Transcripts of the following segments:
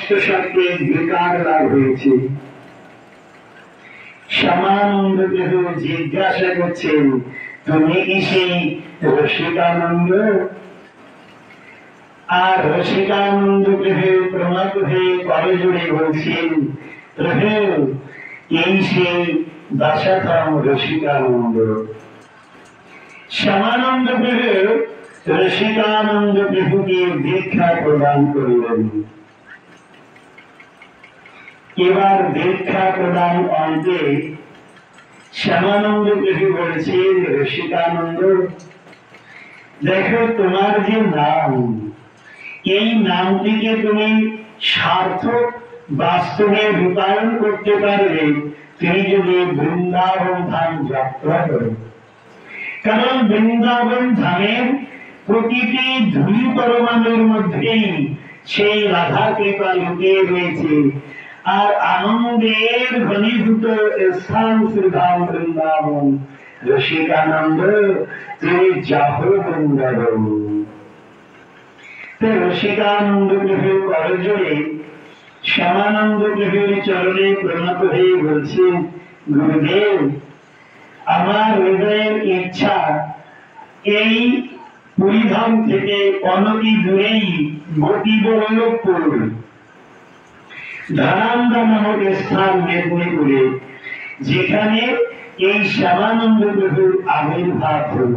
সমস্ত সত্যে বিকার লাভ হয়েছে। শ্যামানন্দ প্রভু জিজ্ঞাসা করছেন, তুমি কি সেই রসিকানন্দ? আর রসিকানন্দ প্রভু প্রণত হয়ে করজোড়ে বলছেন, প্রভু এই সেই দাসারাম রসিকানন্দ। শ্যামানন্দ প্রভু রসিকানন্দ প্রভুকে দীক্ষা প্রদান করলেন। এবার দীক্ষা প্রদান অন্তে শ্যামানন্দ প্রভু বলেছেন, রসিকানন্দ দেখো, তোমার যে নাম, এই নামটিকে তুমি সার্থক বাস্তবে রূপায়ণ করতে পারবে তুমি যদি বৃন্দাবন ধাম যাত্রা করো। কারণ বৃন্দাবন ধামের প্রতিটি ধূলি পরমাণুর মধ্যেই সেই রাধা কৃপা লুকিয়ে রয়েছে। আর আনন্দের ঘনীভূত স্থান শ্রীধাম বৃন্দাবন। রসিকানন্দ তুমি যাহ বৃন্দাবন। রসিকানন্দ প্রভু করজোড়ে শ্যামানন্দ প্রভুর চরণে প্রণত হয়ে বলছেন, গুরুদেব আমার হৃদয়ের ইচ্ছা এই পুরীধাম থেকে অনতি দূরেই গোপীবল্লভপুর ধারান্দা নামক স্থান মেদিনীপুরে, যেখানে এই শ্যামানন্দ প্রভুর আবির্ভাব হল।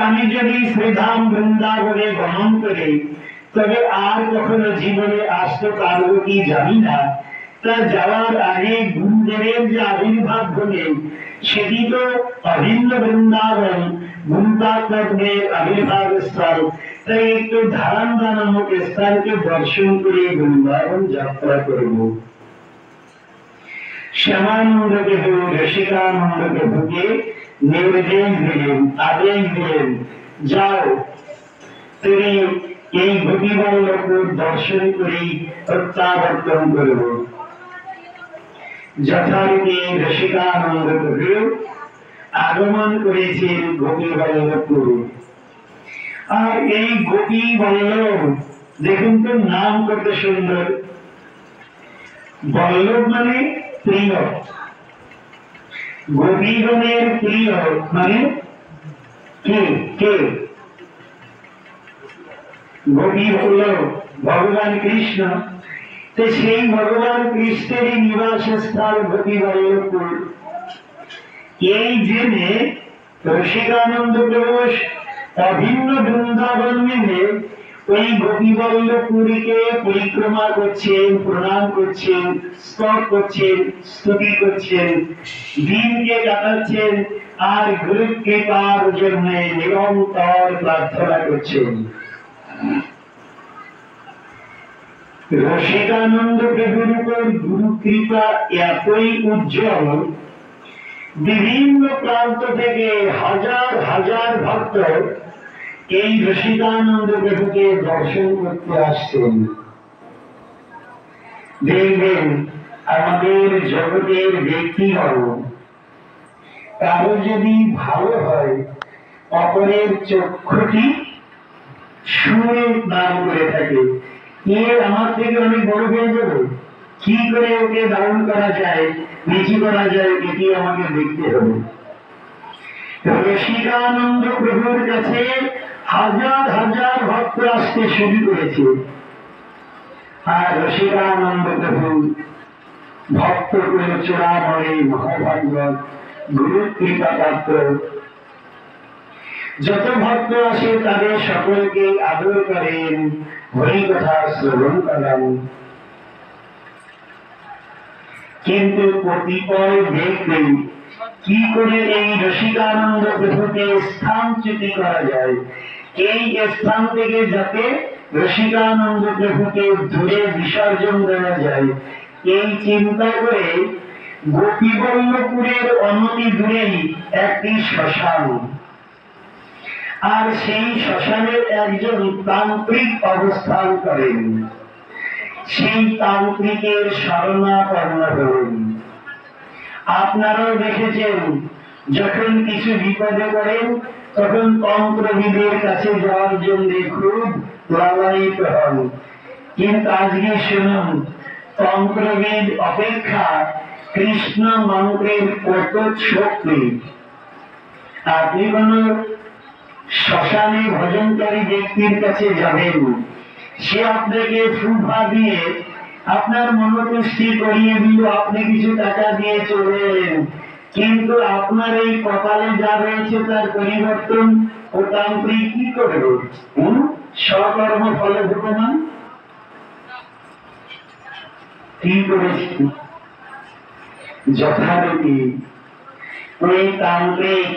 আমি যদি শ্রীধাম বৃন্দাবনে গমন করে তবে আর কখনো জীবনে আসতে পারবো কি জানি না। তা যাওয়ার আগে গুরুদেবের যে আবির্ভাব হলে সেটি তো অভিন্ন বৃন্দাবন, গুরুপাত্মের আবির্ভাব স্থল। তাই একটু ধারান্দা নামক স্থানকে দর্শন করে বৃন্দাবন যাত্রা করব। শ্যামানন্দ প্রভু রসিকানন্দ প্রভুকে নির্দেশ দিলেন, আদেশ দিলেন, যাও তুমি এই গোপীবল্লভপুর দর্শন করে প্রত্যাবর্তন করব। যথারীতি রসিকানন্দ প্রভু আগমন করেছেন গোপীবল্লভপুর। আর এই গোপীবল্লভ দেখুন তো নাম কত সুন্দর। বল্লভ মানে প্রিয়, গোপীগণের প্রিয় মানে কে? কে গোপী হল ভগবান কৃষ্ণ। তো সেই ভগবান কৃষ্ণেরই নিবাস স্থল গোপীবল্লভপুর। এই জেনে রসিকানন্দ প্রভু অভিন্ন বৃন্দাবন মেনে ওই গোপীবল্লভপুরীকে পরিক্রমা করছেন, প্রণাম করছেন, স্তব করছেন, স্তুতি করছেন, দিনকে কাটাচ্ছেন আর গুরু কৃপার জন্য নিরন্তর প্রার্থনা করছেন। রসিকানন্দ প্রভুর উপর গুরু কৃপা এতই উজ্জ্বল, বিভিন্ন প্রান্ত থেকে হাজার হাজার ভক্ত এই রসিকানন্দ প্রভুকে দর্শন করতে আসছেন। দেখবেন আমাদের জগতের ব্যক্তিগণ কারো যদি ভালো হয়, অপরের চক্ষুটি শুনে দান করে থাকে, এ আমার থেকে অনেক বড় হয়ে যাবে, কি করে ওকে দান করা যায়, নিচু করা যায়, এটি আমাকে দেখতে হবে। রসিকানন্দ প্রভুর কাছে হাজার হাজার ভক্ত আসতে শুরু করেছে। আর রসিকানন্দ প্রভু ভক্ত করে চূড়ামণি মহাভাগবত গুরু কৃপা পাত্র। যত ভক্ত আসে তাদের সকলকে আদর করেন, হরি কথা শ্রবণ করেন। কিন্তু কতিপয় ব্যক্তি কি করে এই রসিকানন্দ প্রভুকে স্থানচ্যুতি করা যায়, এই স্থান থেকে যাতে রসিকানন্দ প্রভুকে দূরে বিসর্জন দেওয়া যায়, এই চিন্তা করে গোপীবল্লভপুরের অনতি দূরেই একটি শ্মশান, আর সেই শ্মশানের একজন তান্ত্রিক অবস্থান করেন। সেই তান্ত্রিকের শরণাপন্ন হলেন। আপনারাও দেখেছেন, যখন কিছু বিপদে পড়েন তখন তন্ত্রবিদের কাছে যাওয়ার জন্য খুব লালায়িত হন। কিন্তু আজকে শুনুন, তন্ত্রবেদ অপেক্ষা কৃষ্ণ মন্ত্রের কত শক্তি। আপনি কোন শ্মশানে ভজনকারী ব্যক্তির কাছে যাবেন, সে আপনাকে ফুফা দিয়ে আপনার মনোতুষ্টি করিয়ে দিল, আপনি কিছু টাকা দিয়ে চলে এলেন, কিন্তু আপনার এই কপালে যা রয়েছে তার পরিবর্তন ও তান্ত্রিক কি করবে? স্বকর্ম ফলে ভগবান কি করেছে? যথারীতি ওই তান্ত্রিক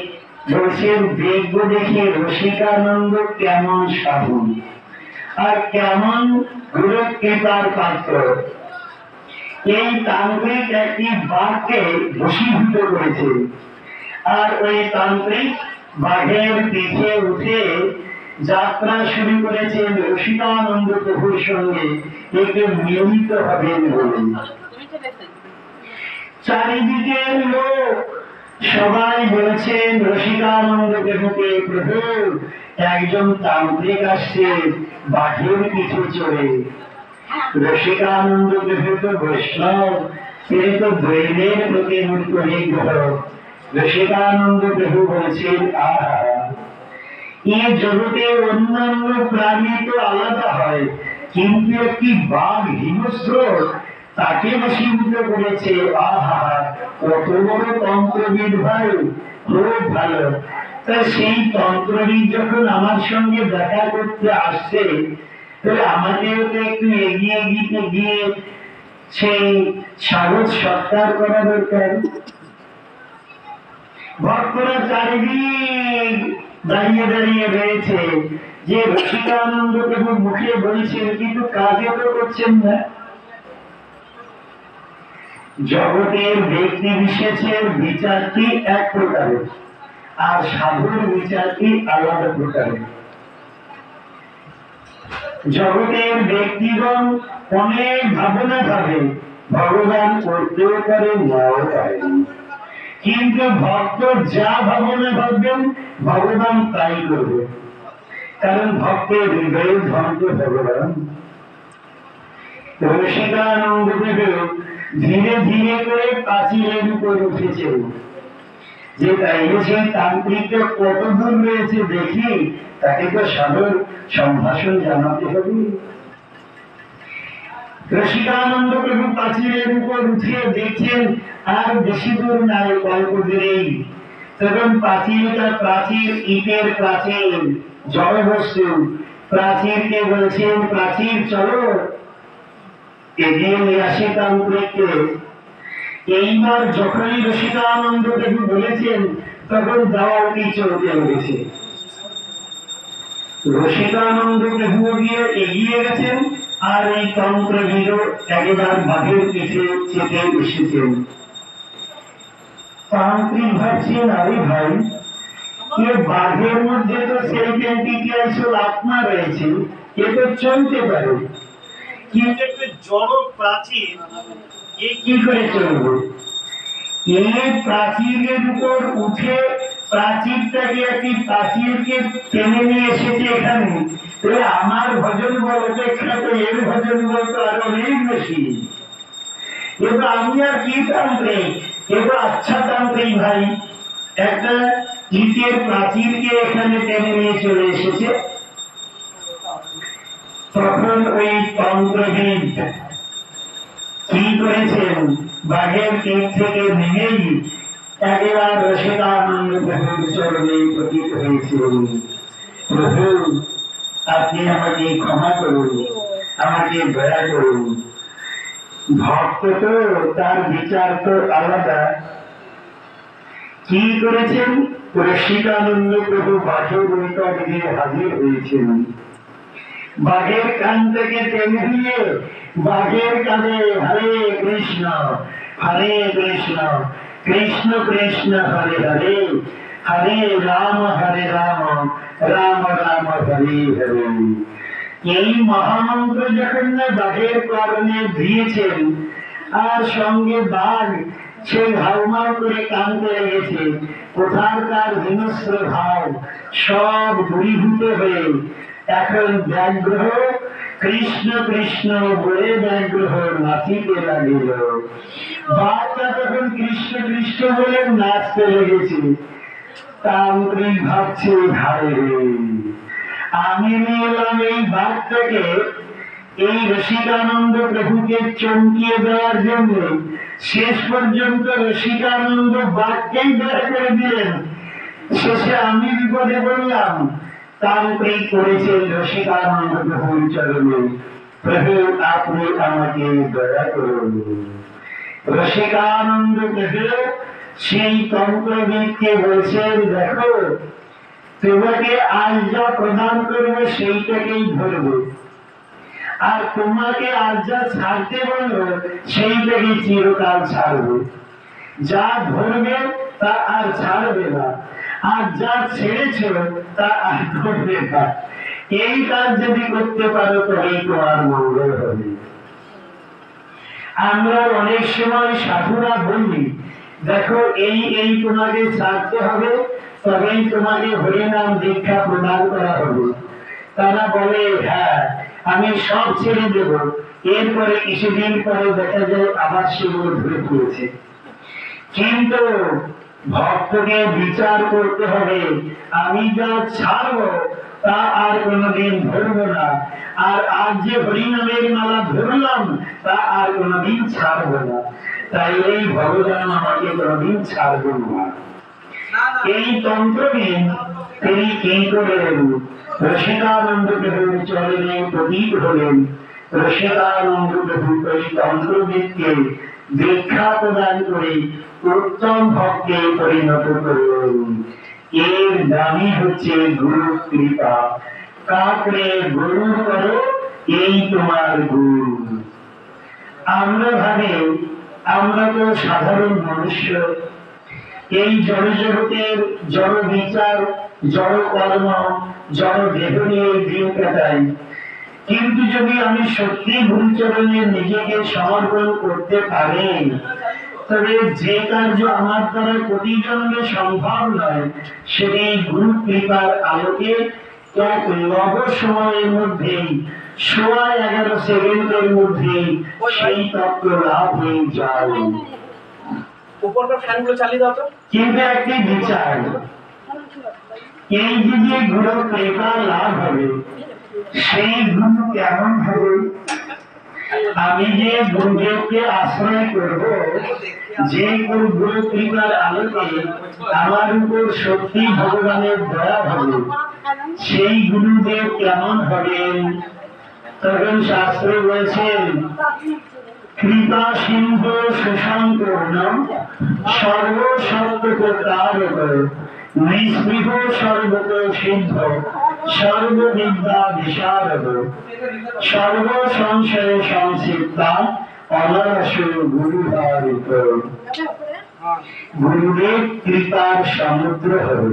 বলছেন, দেখব দেখে রসিকানন্দ কেমন সাধু আর কেমন গুরু কৃপার পাত্র। এই তান্ত্রিক একটি বাঘকে বশীভূত করেছে, আর ওই তান্ত্রিক বাঘের পিঠে উঠে যাত্রা শুরু করেছেন রসিকানন্দ প্রভুর সঙ্গে একে মিলিত হবেন বলে। চারিদিকে লোক সবাই বলছেন রসিকানন্দ প্রভুকে, প্রভু একজন তান্ত্রিক আসছে বাঘের পিঠে চড়ে। রসিকানন্দ প্রভু তো বৈষ্ণব, তিনি তো দৈবের প্রতিমূর্ত বিগ্রহ। রসিকানন্দ প্রভু বলছেন, আহা, এই জগতে অন্যান্য প্রাণী তো আলাদা হয়, কিন্তু একটি বাঘ হিংস্র, তাকে বশীভূত করেছে। আহা, কত বড় তন্ত্রবিদ ভাই, খুব ভালো। তা সেই তন্ত্রবিদ যখন আমার সঙ্গে দেখা করতে আসছে, তাহলে আমাকেও তো একটু এগিয়ে গিয়ে সেই স্বাগত সৎকার করা দরকার। ভক্তরা চারিদিক দাঁড়িয়ে দাঁড়িয়ে রয়েছে, যে রসিকানন্দ প্রভু মুখে বলছেন কিন্তু কাজে তো করছেন না। জগতের ব্যক্তি বিশেষের বিচারটি এক প্রকারের, আর সাধুর বিচারটি আলাদা প্রকারের। জগতের ব্যক্তিগণ অনেক ভাবনা ভাবে, ভগবান করতেও পারে, নাও পারে, কিন্তু ভক্ত যা ভাবনা ভাববেন ভগবান তাই করবে, কারণ ভক্তের হৃদয়ে ধন্ত ভগবান। রসিকানন্দ প্রভু ধীরে ধীরে করে প্রাচীরের উপর উঠেছে, যে তাইলে সেই তান্ত্রিক কত দূর রয়েছে দেখি, তাকে তো সাধুর সম্ভাষণ জানাতে হবে। রসিকানন্দ প্রভু প্রাচীরের উপর উঠে দেখছেন আর বেশি দূর নাই, অল্প দূরেই। তখন প্রাচীরটা প্রাচীর, ইটের প্রাচীর, জড় বস্তু। প্রাচীরকে বলছেন, প্রাচীর চলো এগিয়ে নিয়ে আসি তান্ত্রিককে। এইবার যখনই রসিকানন্দ প্রভু বলেছেন, তখন দেওয়ালটি চলতে লেগেছে। রসিকানন্দ প্রভু গিয়ে এগিয়ে গেছেন, আর এই তন্ত্রবিদ একেবারে বাঘের পিঠে চেপে এসেছেন। তান্ত্রিক ভাবছেন, আরে ভাই, এ বাঘের মধ্যে তো সেই পেন্টিটিয়াল আত্মা রয়েছে, এ তো চলতে পারে, কিন্তু একটু জড় প্রাচীর, এ কি করে চলবে? এই প্রাচীরের উপর উঠে প্রাচীরটাকে, একটি প্রাচীরকে টেনে নিয়ে এসেছে এখানে, তাহলে আমার ভজন বল অপেক্ষা তো এর ভজন বল তো আরো অনেক বেশি। এবার আমি আর কি তান্ত্রিক, এবার আচ্ছা তান্ত্রিক ভাই, একটা ইটের প্রাচীরকে এখানে টেনে নিয়ে চলে এসেছে। তখন ওই তন্ত্রবিদ কি করেছেন, বাঘের পিঠ থেকে নেমেই একেবারে রসিকানন্দ প্রভুর চরণে পতিত হয়েছিল। প্রভু, আপনি আমাকে ক্ষমা করুন, আমাকে দয়া করুন। ভক্ত তো তার বিচার তো আলাদা। কি করেছেন? রসিকানন্দ প্রভু বাঘের নিকট গিয়ে হাজির হয়েছেন। বাঘের কান থেকে টেনে দিয়ে বাঘের কানে, হরে কৃষ্ণ কৃষ্ণ কৃষ্ণ হরে হরে, হরে রাম রাম রাম হরে হরে। এই মহামন্ত্র যখন না বাঘের কারণে দিয়েছেন, আর সঙ্গে বাঘ সেই হাউমাউ করে কানতে লেগেছে, কোথাকার হিংস্র ভাব সব দূরীভূত হয়ে এখন ব্যাঘ্র কৃষ্ণ কৃষ্ণ বলে ব্যাঘ্র নাচিতে লাগিল। বাচ্চা তখন কৃষ্ণ কৃষ্ণ বলে নাচতে লেগেছে। তান্ত্রিক ভাবছে ঘাড়ে আমি নিলাম এই বাঘটাকে এই রসিকানন্দ প্রভুকে চমকিয়ে দেওয়ার জন্য। শেষ পর্যন্ত রসিকানন্দ বাঘকেই বের করে দিলেন। শেষে আমি বিপদে পড়লাম। তান্ত্রিক করেছেন রসিকানন্দ প্রভুর চরণে, প্রভু আপনি আমাকে দয়া করুন। রসিকানন্দ প্রভু সেই তন্ত্রবিদকে বলছেন, দেখো তোমাকে আজ যা প্রদান করবে সেইটাকেই ধরবে, আর তোমাকে আজ যা ছাড়তে বলবো সেইটাকে চিরকাল ছাড়বে। যা ধরবে তা আর ছাড়বে না, আর যা ছেড়েছ তা আর ধরবে না। এই কাজ যদি করতে পারো তবেই তোমার মঙ্গল হবে। আমরা অনেক সময় সাধুরা বলি, দেখো এই তোমাকে ছাড়তে হবে, তবেই তোমাকে হরিনাম দীক্ষা প্রদান করা হবে। তারা বলে হ্যাঁ আমি সব ছেড়ে দেব, এরপরে কিছুদিন পরে দেখা যায় আবার সেগুলো ধরে পড়েছে। কিন্তু ভক্তকে বিচার করতে হবে, আমি যা ছাড়বো তা আর কোনোদিন ধরবো না, আর আজ যে হরিনামের মালা ধরলাম তা আর কোনোদিন ছাড়বো না। তাই এই ভগবান আমাকে কোনোদিন ছাড়বেন না। এই তন্ত্রবিদ তিনি কি করলেন? রসিকানন্দ প্রভুর চরণে প্রতীক হলেন। রসিকানন্দ প্রভু এই তন্ত্রবিদকে দীক্ষা প্রদান করে উত্তম ভক্তে পরিণত করলেন। এর দামই হচ্ছে গুরু কৃপা। কাকরে গুরু করো, এই তোমার গুরু। আমরা ভাবি আমরা তো সাধারণ মনুষ্য, এই জড় জগতের জড় বিচার, জড় কর্ম, জড় দেহ নিয়ে দিন কাটাই। কিন্তু যদি আমি সত্যি গুরুচরণে নিজেকে সমর্পণ করতে পারি, তবে যে কার্য আমার দ্বারা প্রতি জন্মে সম্ভব নয়, সেটি গুরু কৃপার আলোকে এক লব সময়ের মধ্যেই 11.5 সেকেন্ডের মধ্যেই সেই তত্ত্ব লাভ হয়ে যায়। কিন্তু একটি বিচার, এই যে গুরু কৃপা লাভ হবে, সেই গুরু কেমন হবে? আমি যে গুরুদেবকে আশ্রয় করব, যে গুরু কৃপার আলোকে আমার উপর সত্যি ভগবানের দয়া হবে, সেই গুরুদেব কেমন হবেন? তখন শাস্ত্র বলছেন, কৃপা সিন্ধু সুসম্পূর্ণ সর্বসত্ত্বকারক নিঃস্পৃহ সর্বত সিদ্ধ সর্ববিদ্যা বিশারদ সর্ব সংশয় সংসিপ্তা অনারস গুরুধারিত। গুরুদেব কৃপার সমুদ্র হল।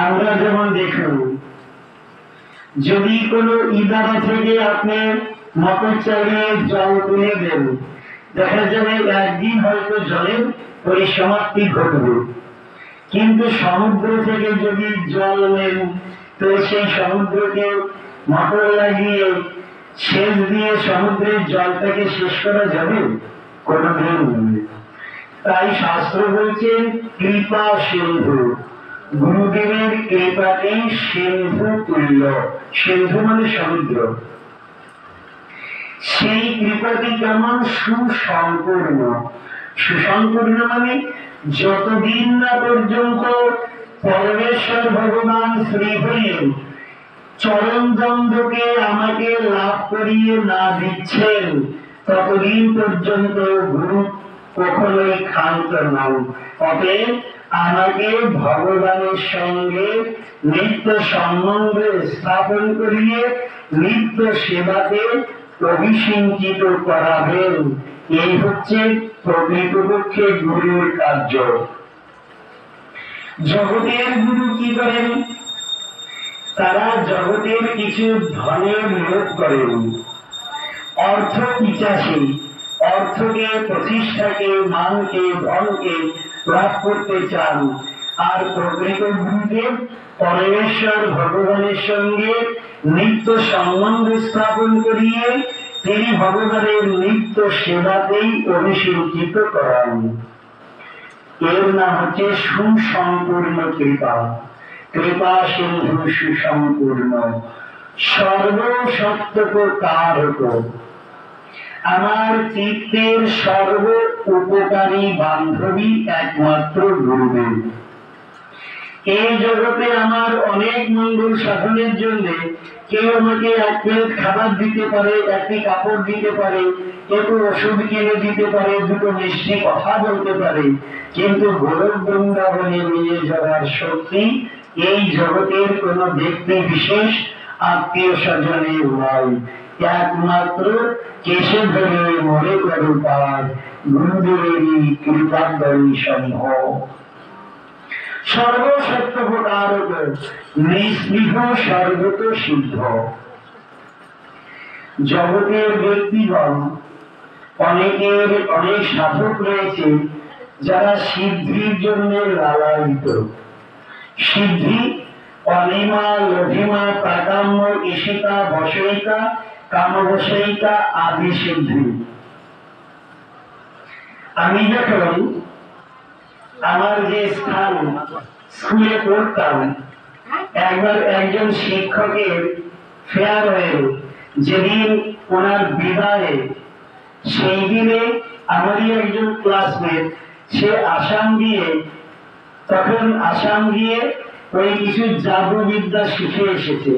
আমরা যেমন দেখুন, যদি কোনো ইদারা থেকে আপনি মোটর চালিয়ে জল তুলে দেন, দেখা যাবে একদিন হয়তো জলের পরিসমাপ্তি ঘটবে। কিন্তু সমুদ্র থেকে যদি জল নেন, তো সেই সমুদ্রকে মোটর লাগিয়ে সেচ দিয়ে সমুদ্রের জলটাকে শেষ করা যাবে? কোনদিন নয়। তাই শাস্ত্র বলছেন কৃপা সিন্ধু, গুরুদেবের কৃপাতে সিন্ধু তুল্য। সিন্ধু মানে সমুদ্র। সেই কৃপাটি কেমন? সুসম্পূর্ণ। সুসম্পূর্ণ মানে যতদিন না পর্যন্ত পরমেশ্বর ভগবান শ্রীহরি চরণ দ্বন্দ্বকে আমাকে লাভ করিয়ে না দিচ্ছেন, ততদিন পর্যন্ত গুরু কখনোই ক্ষান্ত নন। অতএব আমাকে ভগবানের সঙ্গে নিত্য সম্বন্ধ স্থাপন করিয়ে নিত্য সেবাতে অভিষিঞ্চিত করাবেন। এই হচ্ছে প্রকৃতপক্ষে গুরুর কার্য। জগতের গুরু কি করেন? তারা জগতের কিছু ধনের লোভ করেন, অর্থ পিচাসী, অর্থকে, প্রতিষ্ঠাকে, মানকে, ধনকে লাভ করতে চান। আর প্রকৃত গুরুদেব পরমেশ্বর ভগবানের সঙ্গে নিত্য সম্বন্ধ স্থাপন করিয়ে তিনি ভগবানের নিত্য সেবাতেই অভিষেচিত করান। এর নাম হচ্ছে সুসম্পূর্ণ কৃপা। কৃপা সিন্ধু সুসম্পূর্ণ, সর্বসত্ত্বক কারক, আমার চিত্তের সর্ব উপকারী বান্ধবী একমাত্র গুরুদেব। এই জগতে আমার অনেক মঙ্গল সাধনের জন্য কেউ আমাকে এক প্লেট খাবার দিতে পারে, একটি কাপড় দিতে পারে, একটু ওষুধ কিনে দিতে পারে, দুটো মিষ্টি কথা বলতে পারে, কিন্তু গোলক বৃন্দাবনে নিয়ে যাওয়ার শক্তি এই জগতের কোন ব্যক্তি বিশেষ আত্মীয় স্বজনের নয়। একমাত্র কেশে ধরে মনে করো পার গুরুদেবেরই কৃপাদ্বয়ী সম্ভব। সর্বসত্ত্বকারক, নিঃস্পৃহ, সর্বত সিদ্ধ। জগতের ব্যক্তিগণ অনেকের অনেক সাধক রয়েছে যারা সিদ্ধির জন্য লালায়িত। সিদ্ধি অনিমা, লভিমা, প্রাকাম্য, ঈশিতা, বশয়িকা, কামবশয়িকা আদি সিদ্ধি। আমি যখন আমার যে স্থান স্কুলে পড়তাম, একবার একজন শিক্ষকের ফেয়ারওয়েল, যেদিন ওনার বিদায়ে, সেই দিনে আমারই একজন ক্লাসমেট সে আসাম গিয়ে, তখন আসাম গিয়ে ওই কিছু জাদুবিদ্যা শিখে এসেছে।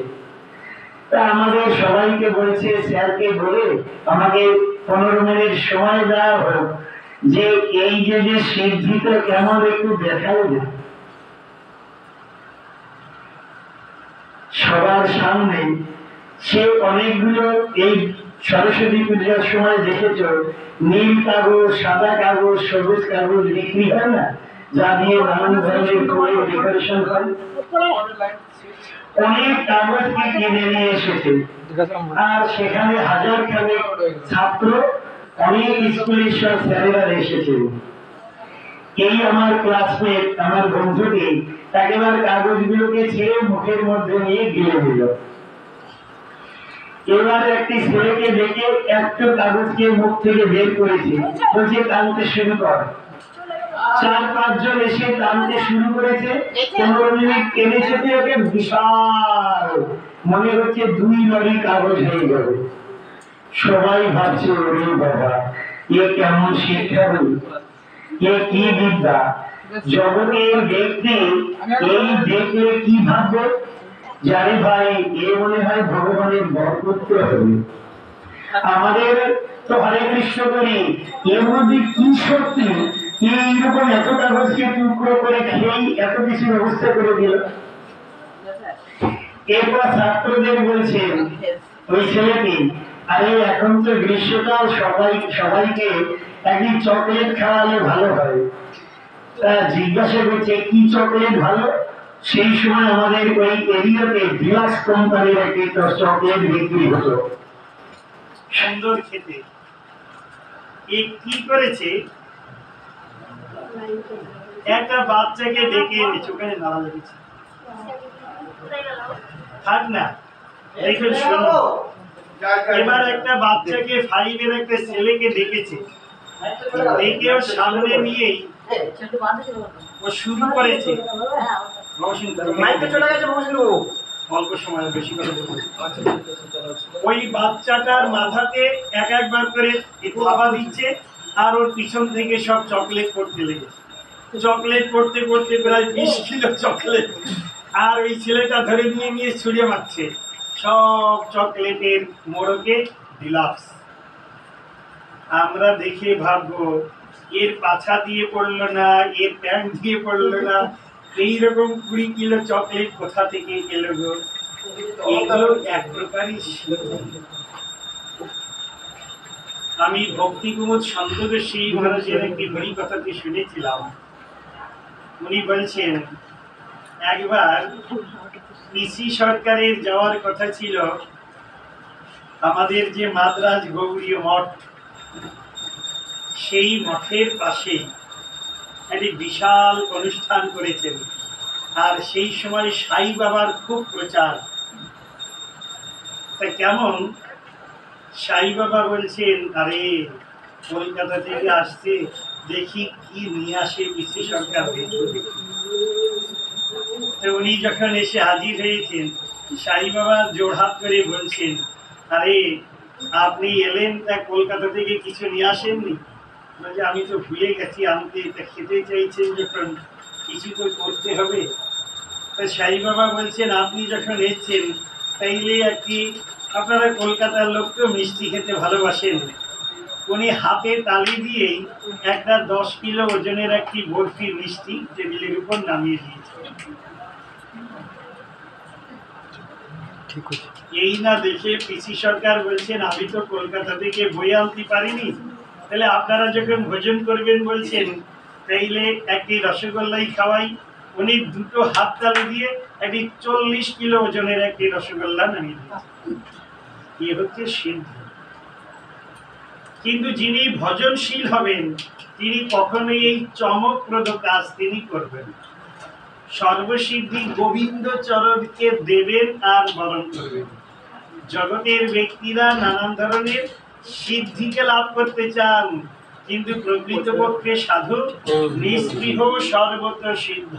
তা আমাদের সবাইকে বলছে, স্যারকে বলে আমাকে 15 মিনিট সময় দেওয়া হোক, যে এই যে সিদ্ধিটা কেমন একটু দেখাও যায়। সবার সামনে সে অনেকগুলো, এই সরস্বতী পূজার সময় দেখেছ নীল কাগজ, সাদা কাগজ, সবুজ কাগজ বিক্রি হয় না, যা দিয়ে নানান ধরনের করে ডেকোরেশন হয়, অনেক কাগজকে কিনে নিয়ে এসেছে। আর সেখানে হাজার খানেক ছাত্র, অনেক স্কুলের সব স্যারেরা এসেছে। এই আমার ক্লাসমেট, আমার বন্ধুটি একেবারে কাগজগুলোকে ছেড়ে মুখের মধ্যে নিয়ে গিলে দিল। এবার একটি ছেলেকে দেখে একটা কাগজকে মুখ থেকে বের করেছে, বলছে টানতে শুরু কর। 4-5 জন এসে টানতে শুরু করেছে। 15 মিনিট টেনেছে, ওকে বিশাল মনে হচ্ছে 2 লরি কাগজ হয়ে যাবে। সবাই ভাবছে, ওরে বাবা, এ কেমন শিক্ষা, এ কি বিদ্যা। জগতের ব্যক্তি এই দেখলে কি ভাববে, জানে ভাই এ মনে হয় ভগবানের বরপুত্র হবে। আমাদের তো হরে কৃষ্ণ করি, এর মধ্যে কি শক্তি, এইরকম এত কাগজকে টুকরো করে খেয়েই এত কিছু ব্যবস্থা করে দিল। এরপর ছাত্রদের বলছেন ওই ছেলেটি, আরে এখন তো গ্রীষ্মকাল, সবাইকে একদিন চকলেট খাওয়ালে ভালো হয়। জিজ্ঞাসা করছে কি চকলেট ভালো। সেই সময় আমাদের ওই এরিয়াতে বিলাস কোম্পানির একটি চকলেট বিক্রি হতো, সুন্দর খেতে। কি করেছে, একটা বাচ্চাকে ডেকে এনেছে, ওখানে নাড়া লেগেছে, থাক না দেখুন শোনো। এবার একটা বাচ্চাকে, 5-এর একটা ছেলেকে ডেকেছে, ডেকেও সামনে নিয়েই ও শুরু করেছে। অল্প সময় বেশি করে ওই বাচ্চাটার মাথাতে একবার করে থাবা দিচ্ছে, আর ওর পিছন থেকে সব চকলেট করতে লেগেছে। চকলেট করতে করতে প্রায় 20 কিলো চকলেট, আর ওই ছেলেটা ধরে নিয়ে নিয়ে ছুঁড়ে মারছে সব চকলেটের মোড়কে ডিলাক্স। আমরা দেখে ভাববো, এর পাছা দিয়ে পড়লো না, এর প্যান্ট দিয়ে পড়লো না, এইরকম 20 কিলো চকলেট কোথা থেকে এলো গো। এগুলো এক প্রকারই। আমি ভক্তি কুমুদ সন্তোষী মহারাজের একটি হরি কথাটি শুনেছিলাম। উনি বলছেন, একবার পিসি সরকারের যাওয়ার কথা ছিল আমাদের যে মাদ্রাজ গৌড়ীয় মঠ, সেই মঠের পাশে একটি বিশাল অনুষ্ঠান করেছেন। আর সেই সময় সাই বাবার খুব প্রচার। তা কেমন সাই বাবা বলছেন, আরে কলকাতা থেকে আসছে, দেখি কি নিয়ে আসে পিসি সরকার। তো উনি যখন এসে হাজির হয়েছেন, সাই বাবা জোড়হাত করে বলছেন, আরে আপনি এলেন, তা কলকাতা থেকে কিছু নিয়ে আসেননি? বলছে, আমি তো ভুলে গেছি আনতে, তা খেতে চাইছেন যখন কিছু তো করতে হবে। তা সাই বাবা বলছেন, আপনি যখন এসছেন তাইলে আর কি, আপনারা কলকাতার লোক তো মিষ্টি খেতে ভালোবাসেন। উনি হাতে তালি দিয়েই একটা 10 কিলো ওজনের একটি বরফি মিষ্টি টেবিলের উপর নামিয়ে দিয়েছে। এই না দেখে পিসি সরকার বলছেন, আমি তো কলকাতা থেকে বই আনতে পারিনি, তাহলে আপনারা যখন ভোজন করবেন বলছেন, তাইলে একটি রসগোল্লাই খাওয়াই। উনি দুটো হাত তালি দিয়ে একটি 40 কিলো ওজনের একটি রসগোল্লা নামিয়ে দিয়েছে। এ হচ্ছে সিদ্ধ। কিন্তু যিনি ভজনশীল হবেন তিনি কখনোই এই চমকপ্রদ কাজ তিনি করবেন। সর্বসিদ্ধি গোবিন্দ চরণকে দেবেন আর বরণ করবেন। জগতের ব্যক্তিরা নানান ধরনের সিদ্ধিকে লাভ করতে চান, কিন্তু প্রকৃতপক্ষে সাধু নিস্পৃহ সর্বত সিদ্ধ,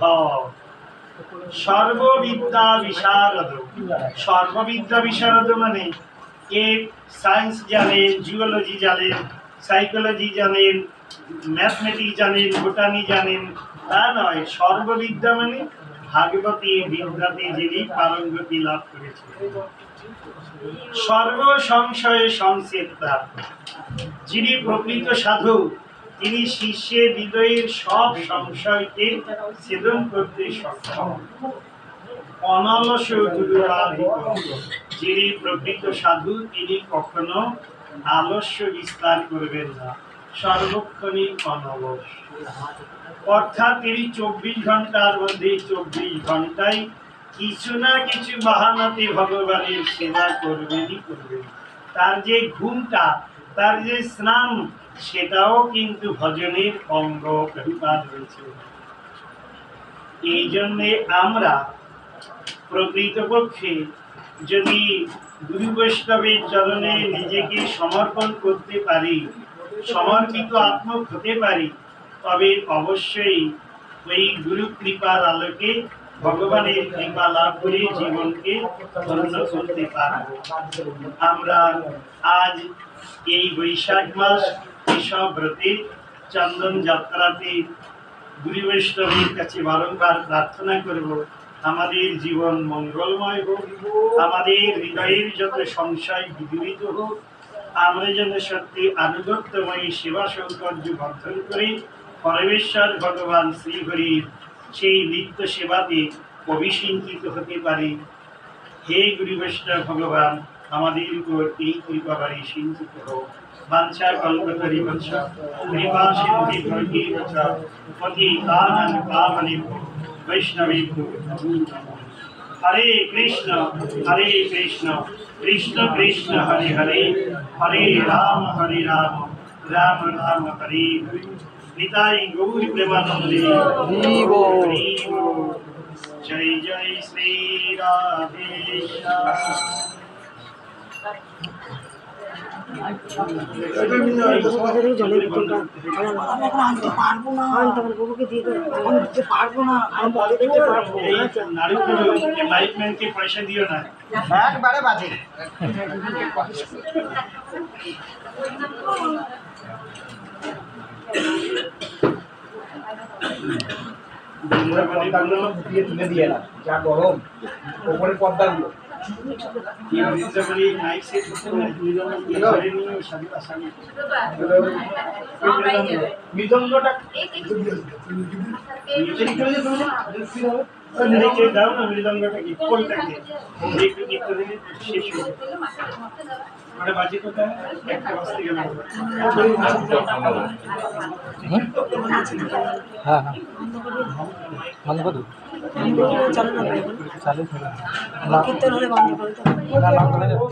সর্ববিদ্যা বিশারদ। সর্ববিদ্যা বিশারদ মানে কে সায়েন্স জানেন, জিওলজি জানেন, সাইকোলজি জানেন, ম্যাথমেটিক্স জানেন, বোটানি জানেন, তা নয়। সর্ববিদ্যা মানে ভাগবতী বিদ্যাতে যিনি পারঙ্গতি লাভ করেছেন, সর্ব সংশয়ে সংসেতা, যিনি প্রকৃত সাধু, তিনি শিষ্যের হৃদয়ের সব সংশয়কে ছেদন করতে সক্ষম। অনলস যিনি প্রকৃত সাধু, তিনি কখনো আলস্য বিস্তার করবেন না, সর্বক্ষণই অনলস। অর্থাৎ তিনি 24 ঘন্টার মধ্যে 24 ঘন্টায় কিছু না কিছু বাহানাতে ভগবানের সেবা করবেনই করবেন। তার যে ঘুমটা, তার যে স্নান, সেটাও কিন্তু ভজনের অঙ্গ প্রতিপাদ হয়েছে। এই জন্যে আমরা প্রকৃতপক্ষে যদি গুরু বৈষ্ণবের চরণে নিজেকে সমর্পণ করতে পারি, সমর্পিত আত্মক হতে পারি, তবে অবশ্যই ওই গুরু কৃপার আলোকে ভগবানের কৃপা লাভ করে জীবনকে ধন্য করতে পারব। আমরা আজ এই বৈশাখ মাস এসব ব্রতে চন্দন যাত্রাতে গুরু বৈষ্ণবের কাছে বারংবার প্রার্থনা করব, আমাদের জীবন মঙ্গলময় হোক, আমাদের হৃদয়ের যত সংশয় বিদূরিত হোক, আমরা যেন সত্যি আনুগত্যময়ী সেবা সৌকর্য বর্ধন করে পরমেশ্বর ভগবান শ্রীহরির সেই নিত্য সেবাতে অভিষিঞ্চিত হতে পারি। হে গুরু বৈষ্ণব ভগবান, আমাদের উপর এই কৃপাবারী সিঞ্চিত হোক। বাঞ্ছা কল্পতরী বৎস কৃপা সিন্ধি ভর্তি বৎস পতিতানাং পাবনেভ্যো বৈষ্ণবেভ্যো নমো নমঃ। হরে কৃষ্ণ কৃষ্ণ কৃষ্ণ হরে হরে, হরে রাম রাম রাম হরে হরে। নিতাই গৌর প্রেমানন্দে জয় জয় শ্রী রাধে পয়সা দিও না, একবারে বাজে। তুলে দিয়ে না, যা গরম ওপরে পর্দাগুলো মৃদঙ্গটা দাও না, মৃদঙ্গটা কি কোনটাকে একটু শেষ হয়ে মানে বাজে কোথায় একটা বাজতে গেল। হ্যাঁ হ্যাঁ বন্ধ করো, চালু করো, কীর্তন হলে বন্ধ করে দাও।